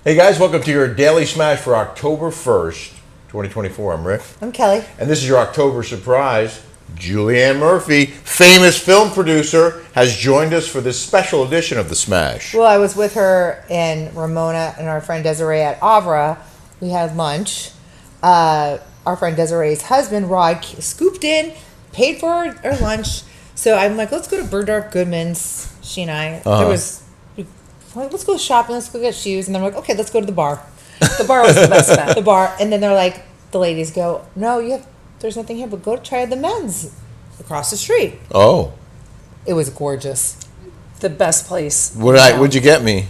Hey guys, welcome to your Daily Smash for October 1st, 2024. I'm Rick. I'm Kelly. And this is your October surprise. Julianne Murphy, famous film producer, has joined us for this special edition of the Smash. Well, I was with her and Ramona and our friend Desiree at Avra. We had lunch. Our friend Desiree's husband, Rod, scooped in, paid for our lunch. So I'm like, let's go to Bergdorf Goodman's, she and I. Let's go shopping, let's go get shoes. And then we're like, okay, let's go to the bar. The bar was the best bet. The bar. And then they're like, the ladies go, no, there's nothing here, but go try the men's across the street. Oh. It was gorgeous. The best place. What'd you get me?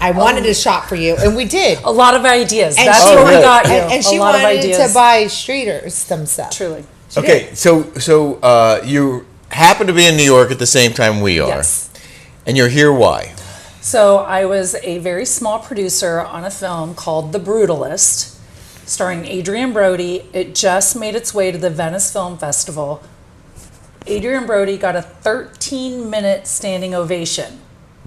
I wanted to shop for you, and we did. A lot of ideas. And That's she- what we really? got you. And she a lot of wanted ideas. to buy streeters some stuff. Truly. Okay, so you happen to be in New York at the same time we are. Yes. And you're here why? So I was a very small producer on a film called The Brutalist, starring Adrien Brody. It just made its way to the Vienna Film Festival. Adrien Brody got a 13-minute standing ovation.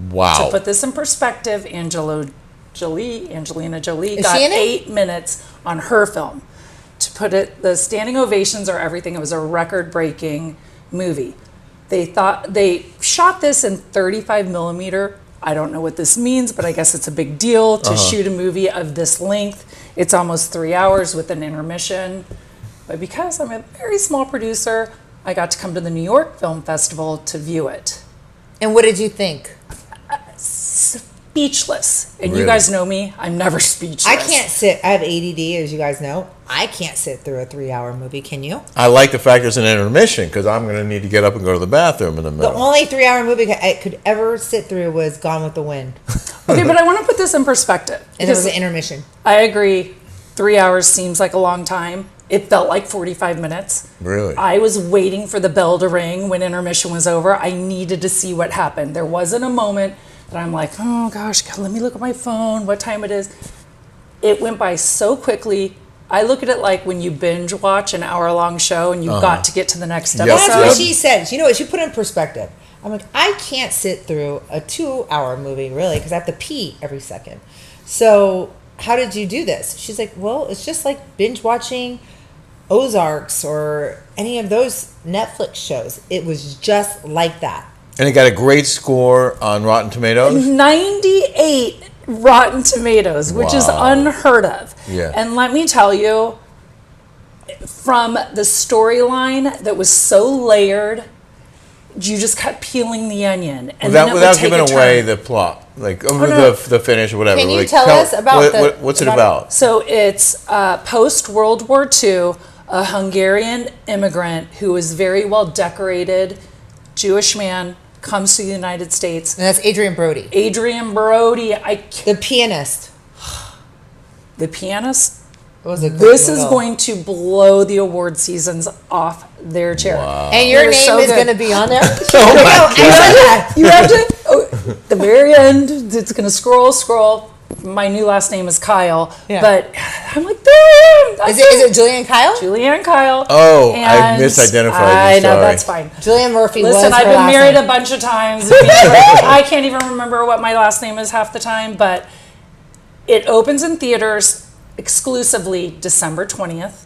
Wow. To put this in perspective, Angelina Jolie Is got she in it? 8 minutes on her film. To put it, the standing ovations are everything. It was a record-breaking movie. They shot this in 35 millimeter. I don't know what this means, but I guess it's a big deal to shoot a movie of this length. It's almost 3 hours with an intermission. But because I'm a very small producer, I got to come to the New York Film Festival to view it. And what did you think? Speechless. And Really? you guys know me, I'm never speechless. I can't sit. I have ADD, as you guys know. I can't sit through a 3-hour movie. Can you? I like the fact there's an intermission because I'm going to need to get up and go to the bathroom in the The middle. only 3-hour movie I could ever sit through was Gone with the Wind, Okay, but I want to put this in perspective. and it was because an intermission. I agree, 3 hours seems like a long time. It felt like 45 minutes. Really? I was waiting for the bell to ring when intermission was over. I needed to see what happened. There wasn't a moment that I'm like, oh gosh, God, let me look at my phone, what time it is. It went by so quickly. I look at it like when you binge watch an hour-long show and you've got to get to the next Yep. episode. That's what she said. You know what? She put it in perspective. I'm like, I can't sit through a 2-hour movie, really, because I have to pee every second. So how did you do this? She's like, well, it's just like binge watching Ozarks or any of those Netflix shows. It was just like that. And it got a great score on Rotten Tomatoes? 98 Rotten Tomatoes, which is Wow. unheard of. Yeah. And let me tell you, from the storyline that was so layered, you just kept peeling the onion. And then it would Without take giving a away turn. the plot, like no. the finish or whatever. Can you Like, tell us about what's it about? So it's post-World War II, a Hungarian immigrant who was very well decorated, Jewish man, comes to the United States. And that's Adrien Brody, Adrien Brody, the pianist. the pianist. It was a good This is little- going to blow the award seasons off their chair. Wow. And your It was name so is good. going to be on there. Oh my God. You have to, the very end, it's going to scroll. My new last name is Kyle, Yeah. but I'm like, damn, that's Is it Julianne Kyle? Julianne Kyle. Oh, I And misidentified you, I know, sorry. that's fine. Julianne Murphy was Listen, her I've been last married name. a bunch of times. I can't even remember what my last name is half the time, but it opens in theaters exclusively December 20th.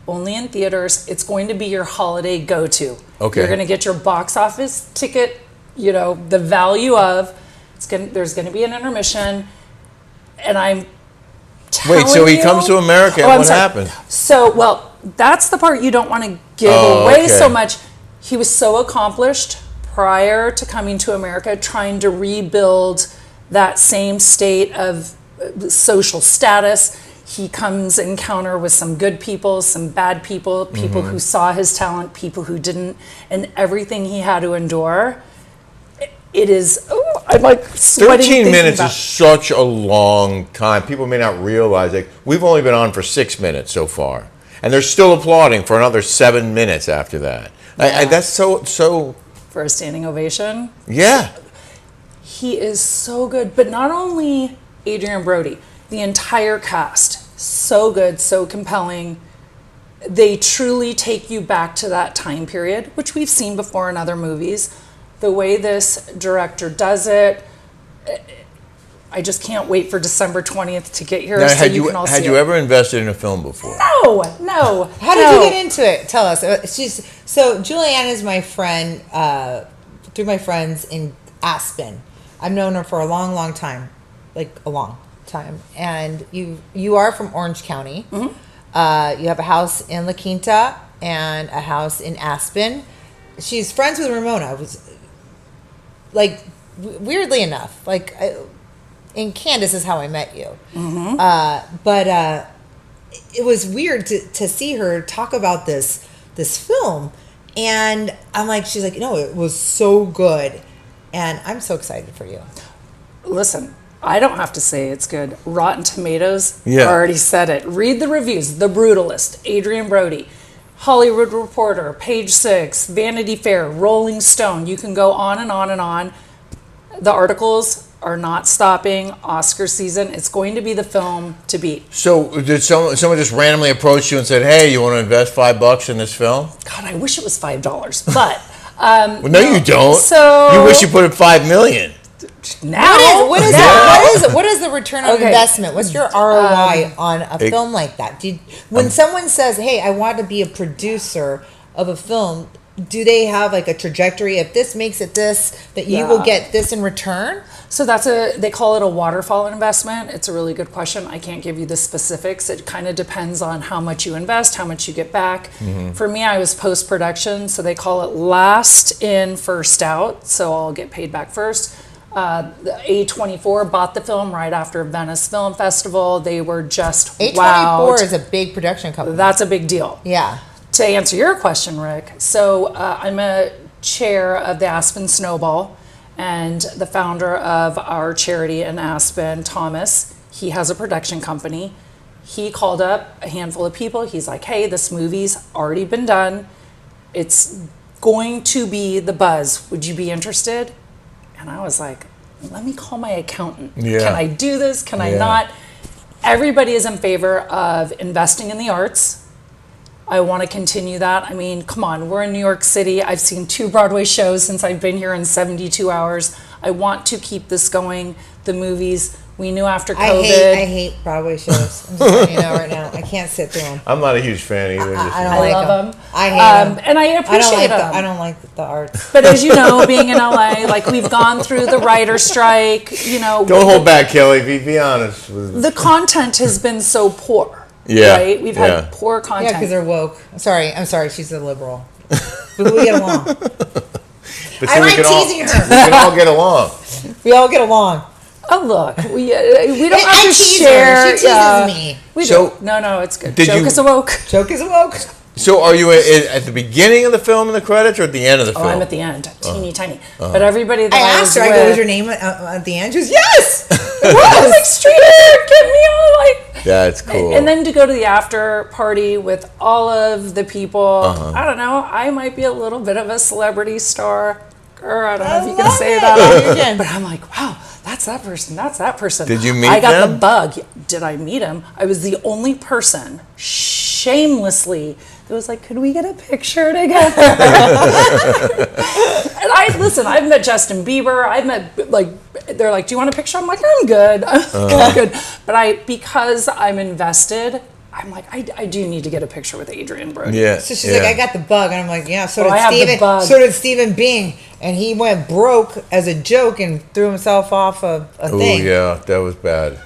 Only in theaters. It's going to be your holiday go-to. Okay. You're going to get your box office ticket, the value of, there's going to be an intermission, and I'm telling Wait, so he you- comes to America, Oh, and I'm what sorry. happened? So, well, that's the part you don't want to give Oh, away okay. so much. He was so accomplished prior to coming to America, trying to rebuild that same state of social status. He comes encounter with some good people, some bad people, people who saw his talent, people who didn't, and everything he had to endure. It is, I'm like sweating 13 thinking minutes about is such a long time. People may not realize it. We've only been on for 6 minutes so far. And they're still applauding for another 7 minutes after that. That's so, for a standing ovation. yeah. He is so good, but not only Adrien Brody, the entire cast, so good, so compelling. They truly take you back to that time period, which we've seen before in other movies. The way this director does it, I just can't wait for December 20th to get here Now, so you can all see had you it. ever invested in a film before? No. How did you get into it? Tell us. So Julianne is my friend through my friends in Aspen. I've known her for a long, long time, like a long time. And you are from Orange County. Mm-hmm. You have a house in La Quinta and a house in Aspen. She's friends with Ramona. It was like weirdly enough, like. And Candace is how I met you. Mm-hmm. But it was weird to see her talk about this film. And I'm like, she's like, no, it was so good. And I'm so excited for you. Listen, I don't have to say it's good. Rotten Tomatoes already said it. Read the reviews. The Brutalist, Adrien Brody, Hollywood Reporter, Page Six, Vanity Fair, Rolling Stone. You can go on and on and on. The articles are not stopping. Oscar season, it's going to be the film to beat. So did someone just randomly approach you and said, "Hey, you want to invest $5 in this film?" God, I wish it was $5, but Well, no, you don't. So you wish you put in $5 million. Now, What is the return on investment? What's your ROI on a film like that? When someone says, "Hey, I want to be a producer of a film," do they have like a trajectory? If this makes it this, that you will get this in return? So they call it a waterfall investment. It's a really good question. I can't give you the specifics. It kind of depends on how much you invest, how much you get back. Mm-hmm. For me, I was post-production, so they call it last in, first out. So I'll get paid back first. The A24 bought the film right after Venice Film Festival. They were just A24 wowed. is a big production company. That's a big deal. Yeah. To answer your question, Rick, so I'm a chair of the Aspen Snowball, and the founder of our charity in Aspen, Thomas, he has a production company. He called up a handful of people. He's like, "Hey, this movie's already been done. It's going to be the buzz. Would you be interested?" And I was like, "Let me call my accountant. Yeah. Can I do this? Can I not?" Everybody is in favor of investing in the arts. I want to continue that. I mean, come on, we're in New York City. I've seen 2 Broadway shows since I've been here in 72 hours. I want to keep this going. The movies, we knew after COVID. I hate Broadway shows. I'm just letting you know right now. I can't sit through them. I'm not a huge fan either. I love them. I hate them. And I appreciate them. I don't like the arts. But as you know, being in LA, like we've gone through the writer's strike, Don't hold back, Kelly. Be honest. The content has been so poor. Yeah. Right? We've had poor content. Yeah, because they're woke. I'm sorry. She's a liberal. But we get along. I like teasing her. We can all get along. We all get along. Oh, look. We don't have to tease share. her. She teases me. We do. No, it's good. Joke is awoke. Joke is awoke. So are you at the beginning of the film in the credits or at the end of the film? Oh, I'm at the end. Teeny tiny. But everybody that I asked her, with, I go, "Was your name at the end?" She goes, "Yes!" It was like straight here. Get me all like. That's cool. And then to go to the after party with all of the people. I don't know. I might be a little bit of a celebrity star. Or I don't know if you can say that. But I'm like, wow, that's that person. That's that person. Did you meet I got them? the bug. Did I meet him? I was the only person shamelessly that was like, could we get a picture together? And I've met Justin Bieber. I've met, they're like, "Do you want a picture?" I'm like, "I'm good. I'm good." But because I'm invested, I'm like, I do need to get a picture with Adrien Brody. Yeah. So she's like, "I got the bug," and I'm like, "Yeah." So I have the Steven. bug. So did Stephen Bing, and he went broke as a joke and threw himself off a thing. Oh yeah, that was bad.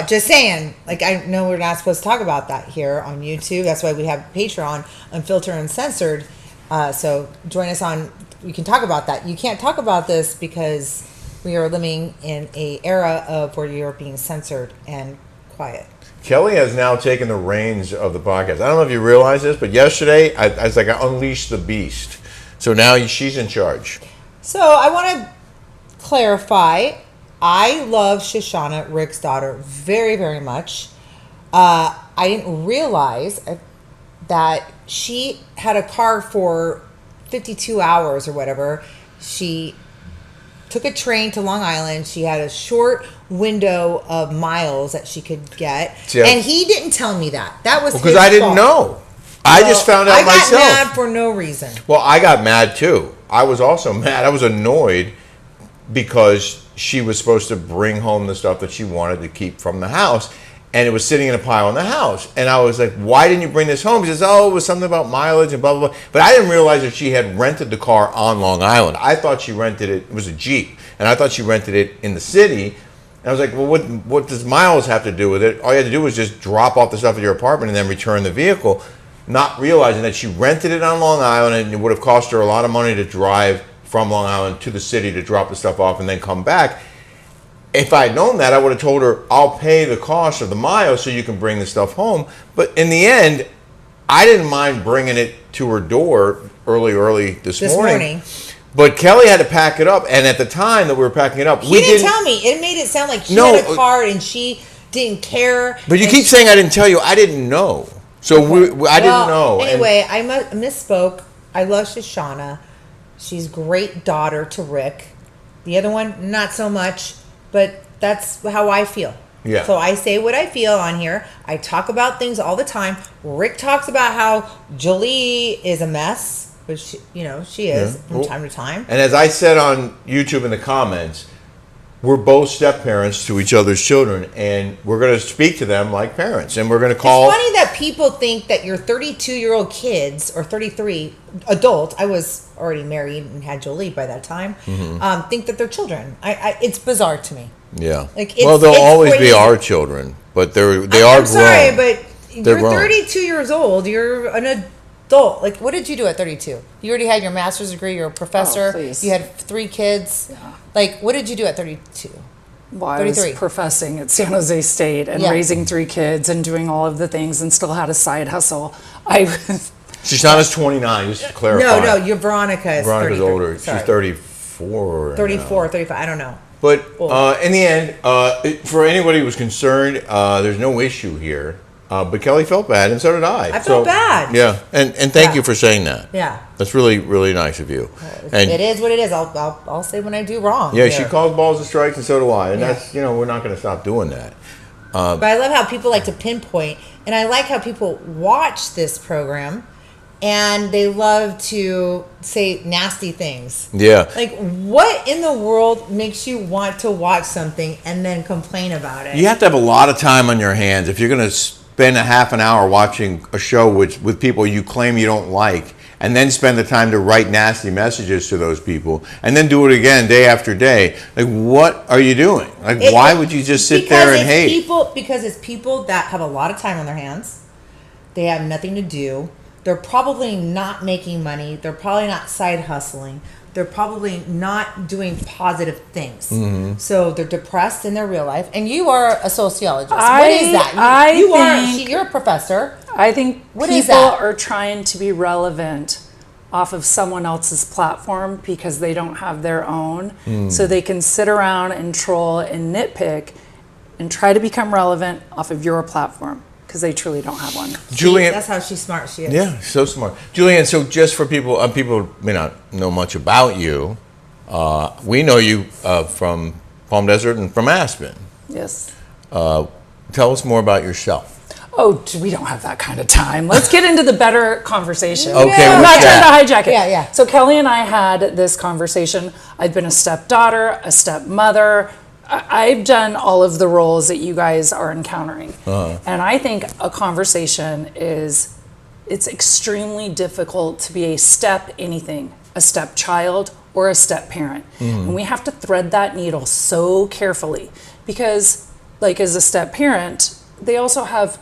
Just saying, like, I know we're not supposed to talk about that here on YouTube. That's why we have Patreon, Unfiltered and Censored. So join us on. We can talk about that. You can't talk about this because we are living in a era of where you're being censored and quiet. Kelly has now taken the reins of the podcast. I don't know if you realize this, but yesterday I was like, I unleashed the beast. So now she's in charge. So I want to clarify. I love Shoshana, Rick's daughter, very, very much. I didn't realize that she had a car for 52 hours or whatever. She took a train to Long Island. She had a short window of miles that she could get. Yeah. And he didn't tell me that. That was because his I didn't fault. know. I just found out myself. I got mad for no reason. Well, I got mad too. I was also mad. I was annoyed because she was supposed to bring home the stuff that she wanted to keep from the house. And it was sitting in a pile in the house. And I was like, why didn't you bring this home? She says, oh, it was something about mileage and blah, blah, blah. But I didn't realize that she had rented the car on Long Island. I thought she rented it was a Jeep. And I thought she rented it in the city. And I was like, well, what does miles have to do with it? All you had to do was just drop off the stuff at your apartment and then return the vehicle. Not realizing that she rented it on Long Island and it would have cost her a lot of money to drive from Long Island to the city to drop the stuff off and then come back. If I had known that, I would have told her, I'll pay the cost of the miles so you can bring the stuff home. But in the end, I didn't mind bringing it to her door early this morning. But Kelly had to pack it up. And at the time that we were packing it up, we didn't tell me. It made it sound like she had a car and she didn't care. But you keep saying I didn't tell you. I didn't know. So I didn't know. Anyway, I misspoke. I love Shoshana. She's great daughter to Rick. The other one, not so much. But that's how I feel. Yeah. So I say what I feel on here. I talk about things all the time. Rick talks about how Jolie is a mess, which she is from time to time. And as I said on YouTube in the comments, we're both step-parents to each other's children, and we're going to speak to them like parents, and we're going to call... It's funny that people think that your 32-year-old kids, or 33, adult, I was already married and had Jolie by that time, think that they're children. It's bizarre to me. Yeah. They'll always crazy. Be our children, but they are I'm grown. Sorry, but They're you're grown. 32 years old. You're an adult. Like, what did you do at 32? You already had your master's degree. You're a professor. Oh, please. You had 3 kids. Yeah. Like, what did you do at 32? Well, I was professing at San Jose State and raising 3 kids and doing all of the things and still had a side hustle. Shoshana's 29, just to clarify. No, your Veronica's older. Sorry. She's 34. 34, 35, I don't know. But in the end, for anybody who was concerned, there's no issue here. But Kelly felt bad, and so did I. I felt bad. Yeah, and thank you for saying that. Yeah. That's really, really nice of you. And it is what it is. I'll say when I do wrong. Yeah, she calls balls and strikes, and so do I. And that's, we're not going to stop doing that. But I love how people like to pinpoint, and I like how people watch this program, and they love to say nasty things. Yeah. Like, what in the world makes you want to watch something and then complain about it? You have to have a lot of time on your hands if you're going to spend a half an hour watching a show with people you claim you don't like, and then spend the time to write nasty messages to those people, and then do it again day after day. Like, what are you doing? Like, why would you just sit there and hate? Because it's people that have a lot of time on their hands. They have nothing to do. They're probably not making money. They're probably not side hustling. They're probably not doing positive things. Mm-hmm. So they're depressed in their real life. And you are a sociologist. What is that? You're a professor. I think people are trying to be relevant off of someone else's platform because they don't have their own. So they can sit around and troll and nitpick and try to become relevant off of your platform, because they truly don't have one. Julianne, that's how smart she is. Yeah, so smart. Julianne, so just for people, people may not know much about you. We know you from Palm Desert and from Aspen. Yes. Tell us more about yourself. Oh, we don't have that kind of time. Let's get into the better conversation. Okay, I'm not trying to hijack it. Yeah. So Kelly and I had this conversation. I've been a stepdaughter, a stepmother. I've done all of the roles that you guys are encountering. And I think a conversation it's extremely difficult to be a step anything, a stepchild or a step parent. And we have to thread that needle so carefully because, like, as a step parent, they also have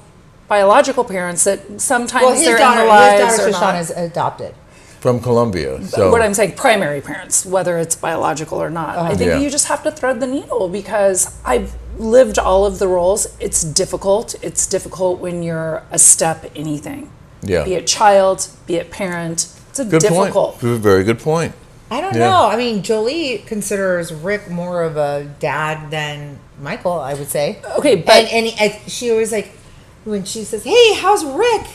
biological parents that sometimes they're in their lives his daughter or Shoshana not. is adopted. From Colombia. So what I'm saying, primary parents, whether it's biological or not. I think you just have to thread the needle because I've lived all of the roles. It's difficult. It's difficult when you're a step anything. Yeah. Be it child, be it parent. It's a difficult. Point. Very good point. I don't know. I mean, Jolie considers Rick more of a dad than Michael, I would say. Okay, but and she always, like, when she says, "Hey, how's Rick?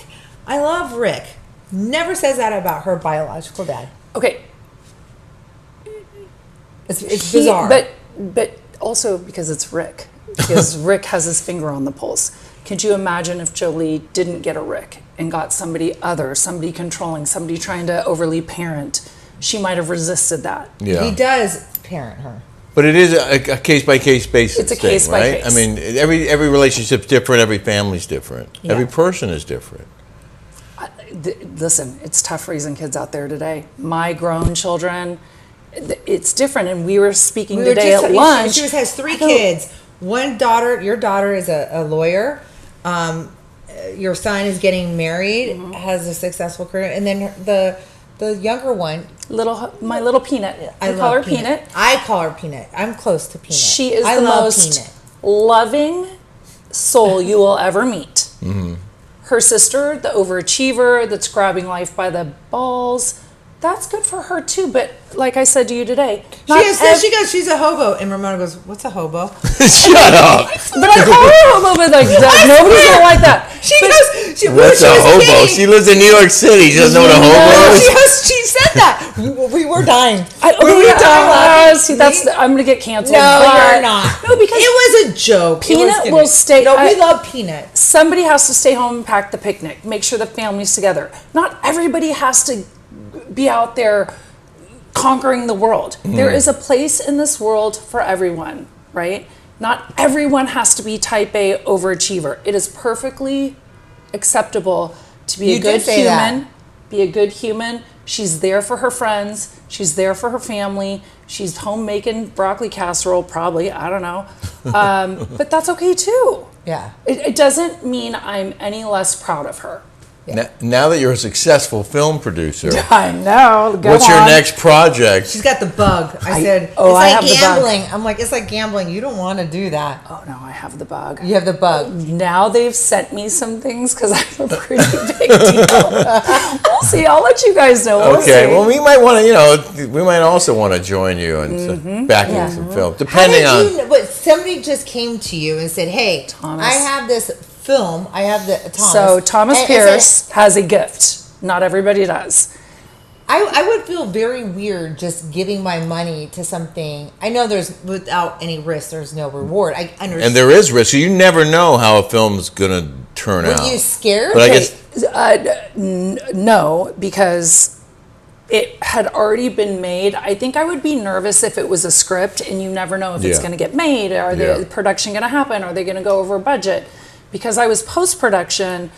I love Rick." Never says that about her biological dad. Okay. It's bizarre. But also because it's Rick. Because Rick has his finger on the pulse. Could you imagine if Jolie didn't get a Rick and got somebody controlling, somebody trying to overly parent? She might have resisted that. Yeah. He does parent her. But it is a case-by-case basis. It's a thing, case by right? case. I mean, every relationship's different. Every family's different. Yeah. Every person is different. Listen, it's tough raising kids out there today. My grown children, it's different. And we were speaking today at lunch. She has 3 kids. One daughter, your daughter is a lawyer. Your son is getting married, has a successful career, and then the younger one, my little Peanut. I call her Peanut. I call her Peanut. I'm close to Peanut. She is I the love most Peanut. loving soul you will ever meet. Her sister, the overachiever that's grabbing life by the balls, that's good for her too. But like I said to you today, She goes, she's a hobo. And Ramona goes, what's a hobo? Shut up. But I call her a hobo, but like nobody's gonna like that. What's a hobo? She lives in New York City. She doesn't know what a hobo is. She said that. We were dying. I'm gonna get canceled. No, but you're not. No, because it was a joke. Peanut will stay. No, we love Peanut. Somebody has to stay home and pack the picnic. Make sure the family's together. Not everybody has to be out there conquering the world. There is a place in this world for everyone, right? Not everyone has to be type A overachiever. It is perfectly acceptable to be a good human. Be a good human. She's there for her friends. She's there for her family. She's home making broccoli casserole, probably. I don't know. But that's okay too. Yeah. It doesn't mean I'm any less proud of her. Yeah. Now that you're a successful film producer, I know. what's your next project? She's got the bug. I said, it's I like have the bug. gambling. I'm like, it's like gambling. You don't want to do that. Oh no, I have the bug. You have the bug. Now they've sent me some things because I have a pretty big deal. We'll see. I'll let you guys know. We'll Okay. see. Well, we might want to. We might also want to join you and back in some film, depending on. But somebody just came to you and said, "Hey, Thomas. I have this film. I have the Thomas." So Thomas And Pierce has a gift. Not everybody does. I would feel very weird just giving my money to something. I know there's without any risk, there's no reward. I understand. And there is risk. So you never know how a film's gonna turn out. Were you scared? But I guess No, because it had already been made. I think I would be nervous if it was a script and you never know if it's Yeah. going to get made. Are the production going to happen? Are they going to go over budget? Because I was post-production,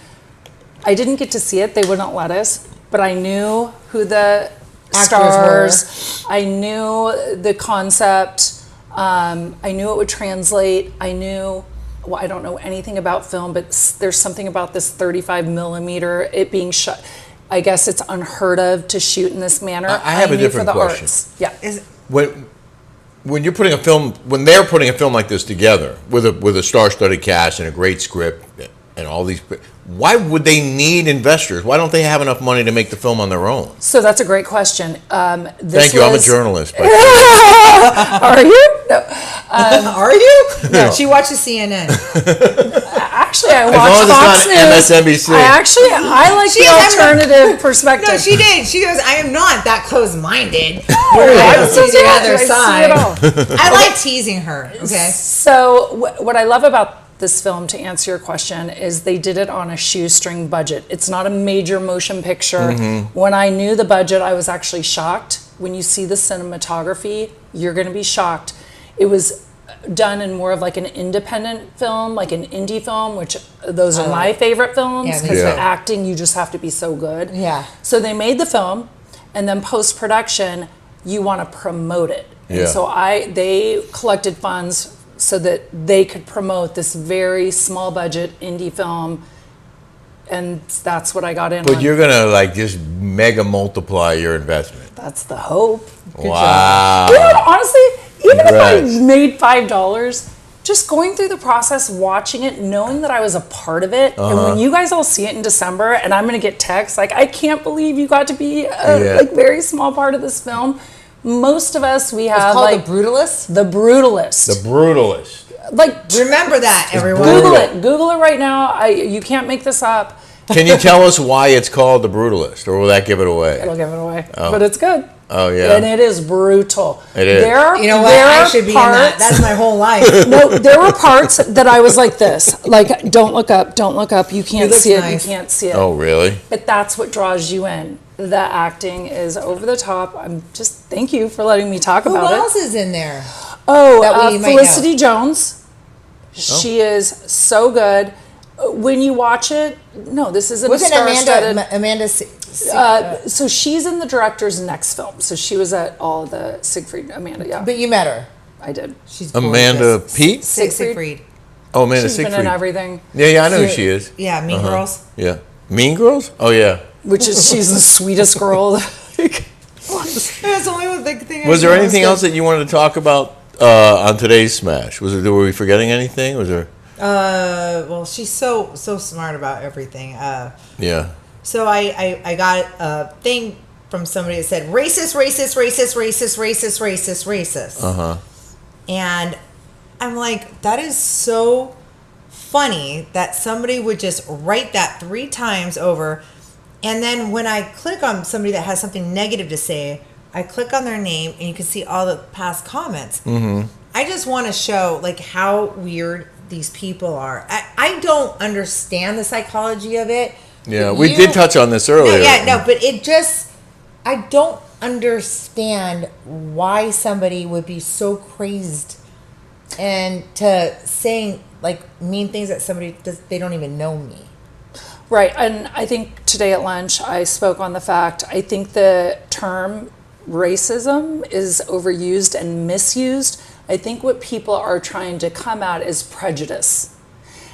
I didn't get to see it. They wouldn't let us. But I knew who the stars. I knew the concept. I knew it would translate. I knew. Well, I don't know anything about film, but there's something about this 35 millimeter, it being shot. I guess it's unheard of to shoot in this manner. I have a different question. Arts. Yeah. When you're putting a film, when they're putting a film like this together with a star-studded cast and a great script and all these, why would they need investors? Why don't they have enough money to make the film on their own? So that's a great question. Thank you. I'm a journalist. Are you? No. Are you? No. She watches CNN. Actually, I As watch long as Fox it's not News. MSNBC. I like the alternative perspective. No, she did. She goes, I am not that close-minded. Where I don't see the other side. I like teasing her. Okay. So what I love about this film, to answer your question, is they did it on a shoestring budget. It's not a major motion picture. When I knew the budget, I was actually shocked. When you see the cinematography, you're going to be shocked. It was done in more of like an independent film, like an indie film, which those are my favorite films, because the acting, you just have to be so good. Yeah. So they made the film, and then post-production, you want to promote it. Yeah. And so they collected funds so that they could promote this very small budget indie film, and that's what I got in on. But you're gonna like just mega multiply your investment. That's the hope. Wow. You know, honestly, even Congrats. if I made $5, just going through the process, watching it, knowing that I was a part of it, and when you guys all see it in December, and I'm gonna get texts like, I can't believe you got to be a like very small part of this film. Most of us, we have called like The Brutalist? The Brutalist. The Brutalist. Like, Remember that, everyone. Google it. Google it right now. You can't make this up. Can you tell us why it's called The Brutalist, or will that give it away? It'll give it away. But it's good. Oh yeah. And it is brutal. It is. You know what? I should be in that. That's my whole life. No, there were parts that I was like this. Like, don't look up, don't look up. You can't see it, nice. you can't see it. Oh really? But that's what draws you in. The acting is over the top. I'm just, thank you for letting me talk Who about else is in there? that we might Felicity know? Jones. She is so good. When you watch it, no, this isn't Wasn't a star-studded. Amanda? So she's in the director's next film. So she was at all the Siegfried. Amanda, yeah, But you met her. I did. She's Amanda gorgeous. Pete? Siegfried. Oh, Amanda She's been Siegfried. in everything, Yeah, I know who she is. Yeah, Mean Girls. Yeah. Mean Girls? Oh, yeah. which is she's the sweetest girl. That's only one big thing. Was there anything else that you wanted to talk about on today's Smash? Were we forgetting anything? Was there? Well, she's so smart about everything. Yeah. So I got a thing from somebody that said racist. And I'm like, that is so funny that somebody would just write that 3 times over. And then when I click on somebody that has something negative to say, I click on their name and you can see all the past comments. Mm-hmm. I just want to show like how weird these people are. I don't understand the psychology of it. Yeah, we did touch on this earlier. But it just, I don't understand why somebody would be so crazed and to saying like mean things that somebody does, they don't even know me. Right, and I think today at lunch I spoke on the fact, I think the term racism is overused and misused. I think what people are trying to come at is prejudice.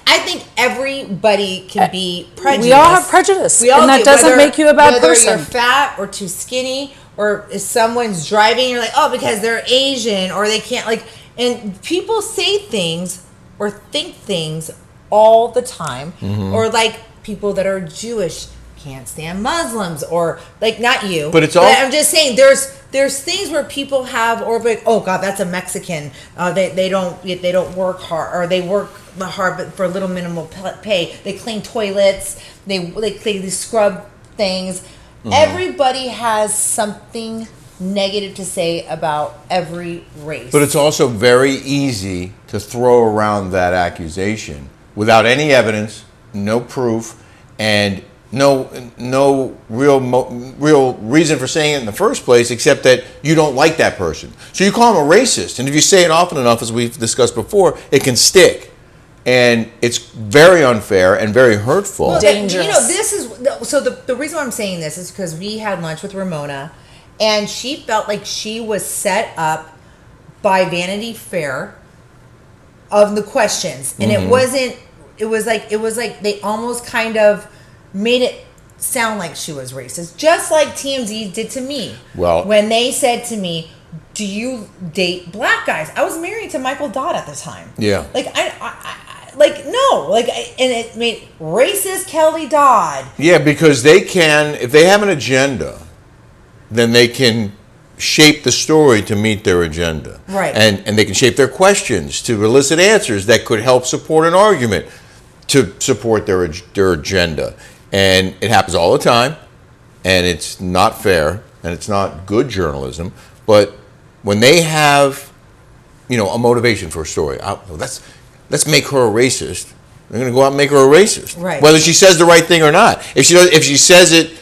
I think everybody can be prejudiced. We all have prejudice, We all and that do, doesn't make you a bad person. Whether you're fat or too skinny, or if someone's driving, you're like, oh, because they're Asian, or they can't, like, and people say things or think things all the time, Mm-hmm. or like people that are Jewish can't stand Muslims, or like not you, But it's all- I'm just saying there's things where people have, or like, oh God, that's a Mexican. They don't work hard, or they work hard but for little minimal pay. They clean toilets. They scrub things. Mm-hmm. Everybody has something negative to say about every race. But it's also very easy to throw around that accusation without any evidence, no proof, and no real reason for saying it in the first place, except that you don't like that person. So you call him a racist, and if you say it often enough, as we've discussed before, it can stick, and it's very unfair and very hurtful. Well, Dangerous. this is so. The reason why I'm saying this is because we had lunch with Ramona, and she felt like she was set up by Vanity Fair of the questions, and it wasn't. It was like they almost kind of made it sound like she was racist, just like TMZ did to me. Well, when they said to me, "Do you date black guys?" I was married to Michael Dodd at the time. Yeah. Like and it made racist Kelly Dodd. Yeah, because they can, if they have an agenda, then they can shape the story to meet their agenda. Right. And they can shape their questions to elicit answers that could help support an argument to support their agenda. And it happens all the time, and it's not fair, and it's not good journalism. But when they have, a motivation for a story, let's make her a racist. They're going to go out and make her a racist, right? Whether she says the right thing or not. If she says it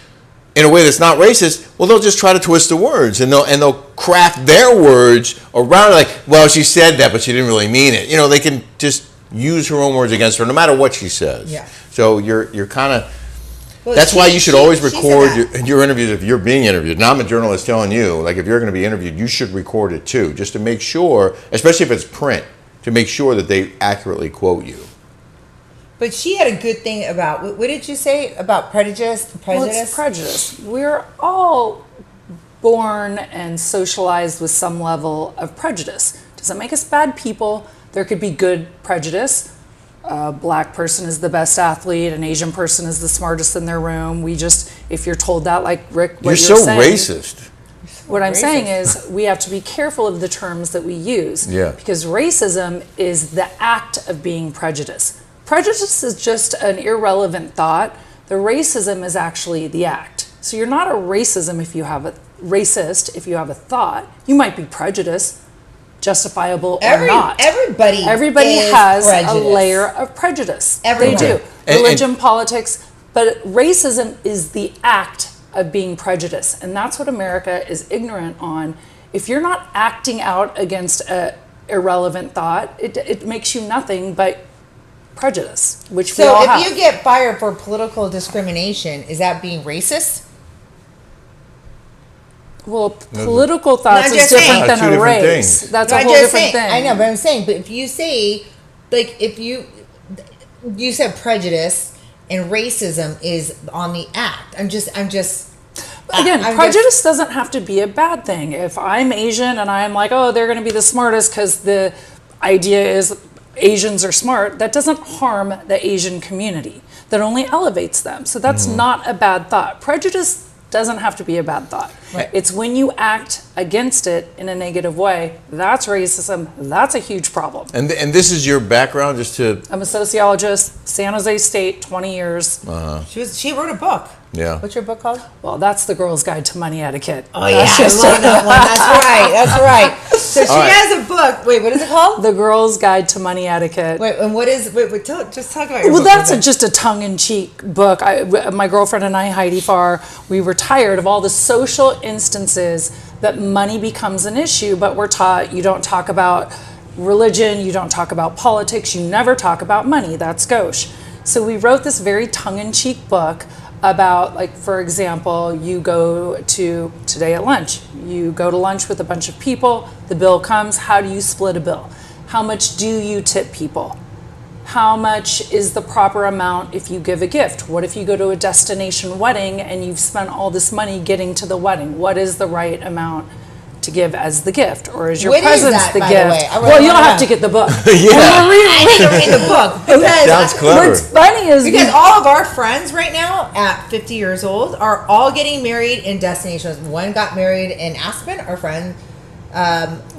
in a way that's not racist, well, they'll just try to twist the words, and they'll craft their words around it, like, well, she said that, but she didn't really mean it. They can just use her own words against her, no matter what she says. Yeah. So you're kind of. Well, that's why you should always she record said your interviews if you're being interviewed. Now I'm a journalist telling you, like, if you're going to be interviewed, you should record it too, just to make sure, especially if it's print, to make sure that they accurately quote you. But she had a good thing about, what did you say about prejudice? Well, it's prejudice. We're all born and socialized with some level of prejudice. Doesn't make us bad people. There could be good prejudice. A black person is the best athlete. An Asian person is the smartest in their room. If you're told that, like Rick, what You're you're so saying, racist. What I'm saying is we have to be careful of the terms that we use. Yeah. Because racism is the act of being prejudiced. Prejudice is just an irrelevant thought. The racism is actually the act. So you're not a racist if you have a thought. You might be prejudiced, justifiable or not. Everybody has prejudiced. a layer of prejudice. Everyone. They do. And- Religion, politics, but racism is the act of being prejudiced, and that's what America is ignorant on. If you're not acting out against a irrelevant thought. It makes you nothing but prejudice, which we So all if have. you get fired for political discrimination, is that being racist? Well, political thoughts I'm is just different saying. than Two a different race. things. That's No, a I'm whole just different saying. thing. I know, but I'm saying, but if you say, like, if you said prejudice and racism is on the act. Again, I'm prejudice doesn't have to be a bad thing. If I'm Asian and I'm like, oh, they're going to be the smartest because the idea is Asians are smart, that doesn't harm the Asian community. That only elevates them. So that's not a bad thought. Prejudice doesn't have to be a bad thought. Right. It's when you act against it in a negative way, that's racism. That's a huge problem. And this is your background, just to I'm a sociologist, San Jose State, 20 years. She wrote a book. Yeah. What's your book called? Well, that's The Girl's Guide to Money Etiquette. Oh yeah, I love that one. That's right. So she has a book. Wait, what is it called? The Girl's Guide to Money Etiquette. Wait, and what is? Wait, just talk about your Well, book. that's just a tongue-in-cheek book. My girlfriend and I, Heidi Farr, we were tired of all the social instances that money becomes an issue, but we're taught you don't talk about religion, you don't talk about politics, you never talk about money. That's gauche. So we wrote this very tongue-in-cheek book about, like, for example, you go to today at lunch. You go to lunch with a bunch of people, the bill comes, how do you split a bill? How much do you tip people? How much is the proper amount if you give a gift? What if you go to a destination wedding and you've spent all this money getting to the wedding? What is the right amount to give as the gift, or is your What is presence that, the by the gift? way? I really Well, you'll wanna have know. to get the book. I need to read the book because Sounds clever. What's funny is Because all of our friends right now at 50 years old are all getting married in destinations. One got married in Aspen, our friend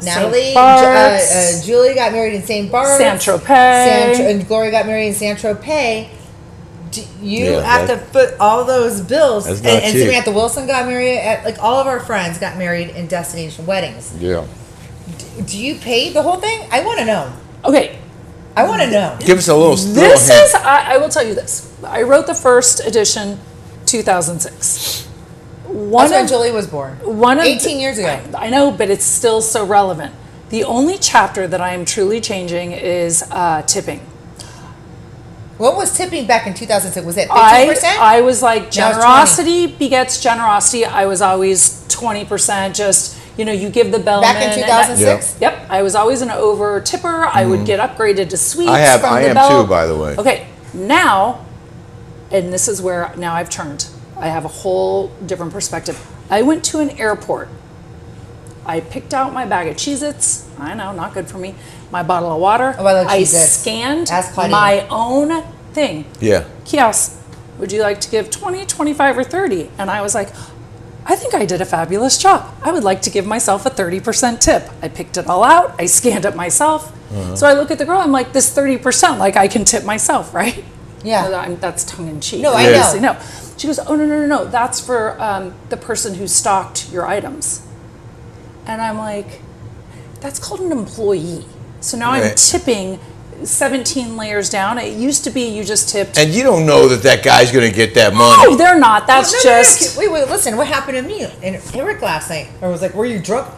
Natalie. Bart's. Julie got married in St. Bart's. Saint-Tropez. And Gloria got married in Saint Tropez. You Yeah, have to foot all those bills. That's And, not and cheap. Samantha Wilson got married at, like, all of our friends got married in destination weddings. Yeah. Do you pay the whole thing? I want to know. okay, I want to know. Give us a little. this hint. is, I will tell you this. I wrote the first edition 2006. That's when Julie was born. 18 years ago. I know, but it's still so relevant. The only chapter that I am truly changing is tipping. What was tipping back in 2006? Was it 15%? I was like, Now it's generosity begets generosity. I was always 20%, just, you give the bellman. Back in 2006? Yep. I was always an over tipper. I would get upgraded to suites I from the am bell. too, by the way. Okay, now, and this is where now I've turned. I have a whole different perspective. I went to an airport. I picked out my bag of Cheez-Its. I know, not good for me. My bottle of water. Oh, I love I Cheez-Its. scanned Ask Claudine. my own thing. Yeah. Kiosk, would you like to give 20, 25, or 30? And I was like, I think I did a fabulous job. I would like to give myself a 30% tip. I picked it all out. I scanned it myself. So I look at the girl, I'm like, this 30%, like I can tip myself, right? Yeah. That's tongue in cheek. No, I Obviously, know. No. She goes, oh, no. That's for the person who stocked your items. And I'm like, that's called an employee. So now I'm Right. tipping 17 layers down. It used to be you just tipped. And you don't know that guy's going to get that money. No, they're not. That's No, just. Wait, listen. What happened to me and Eric last night? I was like, were you drunk?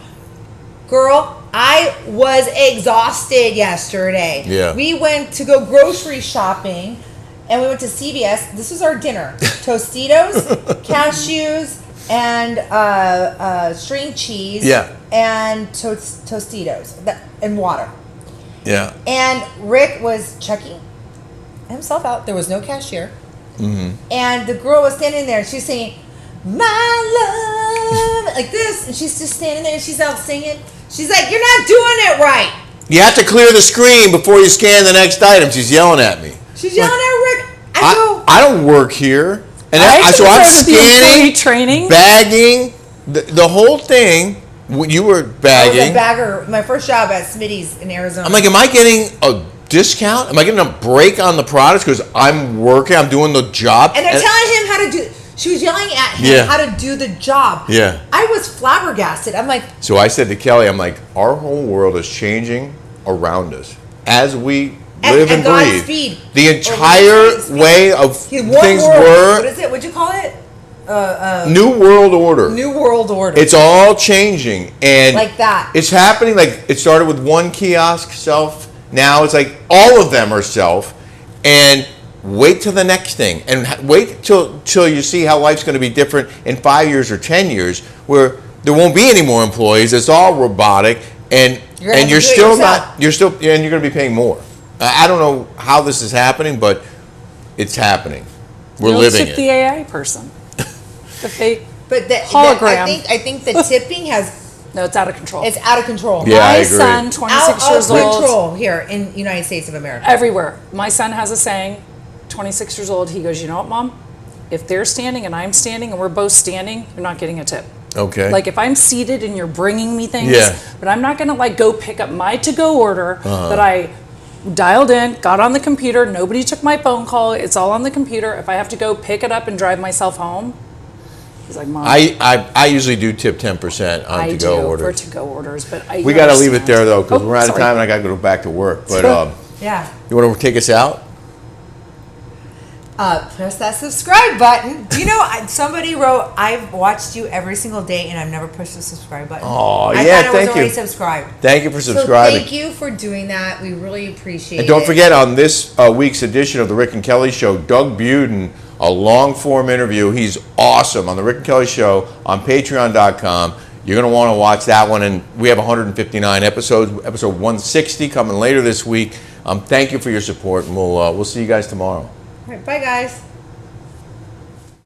Girl, I was exhausted yesterday. Yeah. We went to go grocery shopping and we went to CVS. This was our dinner. Tostitos, cashews, and string cheese. Yeah. And Tostitos. And water. Yeah. And Rick was checking himself out. There was no cashier. Mm-hmm. And the girl was standing there. She's saying, "My love," like this. And she's just standing there. And she's out singing. She's like, "You're not doing it right." You have to clear the screen before you scan the next item. She's yelling at me. She's yelling at Rick. I go, I don't work here. And I so I'm took the employee scanning, training. bagging, the whole thing. When you were I was a bagging, bagger. My first job at Smitty's in Arizona. I'm like, am I getting a discount? Am I getting a break on the products because I'm working, I'm doing the job? and they're telling him how to do. She was yelling at him Yeah. how to do the job. Yeah. I was flabbergasted. I'm like, So I said to Kelly, I'm like, our whole world is changing around us as we live and God's breathe. speed. The Or entire God's speed. way of One things world. were. What is it? What'd you call it? New World Order. New World Order. It's all changing, and Like that. It's happening. Like it started with one kiosk self. Now it's like all of them are self, and wait till the next thing, and wait till you see how life's going to be different in 5 years or 10 years, where there won't be any more employees. It's all robotic, and you're still not. You're still, and you're going to be paying more. I don't know how this is happening, but it's happening. We're living it. The AI person. The fake but hologram. I think the tipping has. No, it's out of control. It's out of control. Yeah, I My agree. son, 26 years Out of old. control here in the United States of America. Everywhere. My son has a saying, 26 years old, he goes, you know what, Mom? If they're standing and I'm standing and we're both standing, you're not getting a tip. Okay. Like if I'm seated and you're bringing me things, Yeah. but I'm not gonna like go pick up my to-go order that I dialed in, got on the computer, nobody took my phone call, it's all on the computer. If I have to go pick it up and drive myself home, he's like, Mom, I usually do tip 10% on to-go do orders. for to-go orders, but We got to leave it there though, because Oh, we're out of sorry. time and I got to go back to work. But Yeah. you want to take us out? Press that subscribe button. Do you know, somebody wrote, I've watched you every single day and I've never pushed the subscribe button. Oh, I yeah, thought I was thank already you. subscribed. Thank you for So subscribing. thank you for doing that. We really appreciate it. And don't forget, on this week's edition of the Rick and Kelly Show, Doug Buden, a long-form interview. He's awesome on the Rick and Kelly Show on Patreon.com. You're going to want to watch that one, and we have 159 episodes. Episode 160 coming later this week. Thank you for your support, and we'll see you guys tomorrow. All right, bye, guys.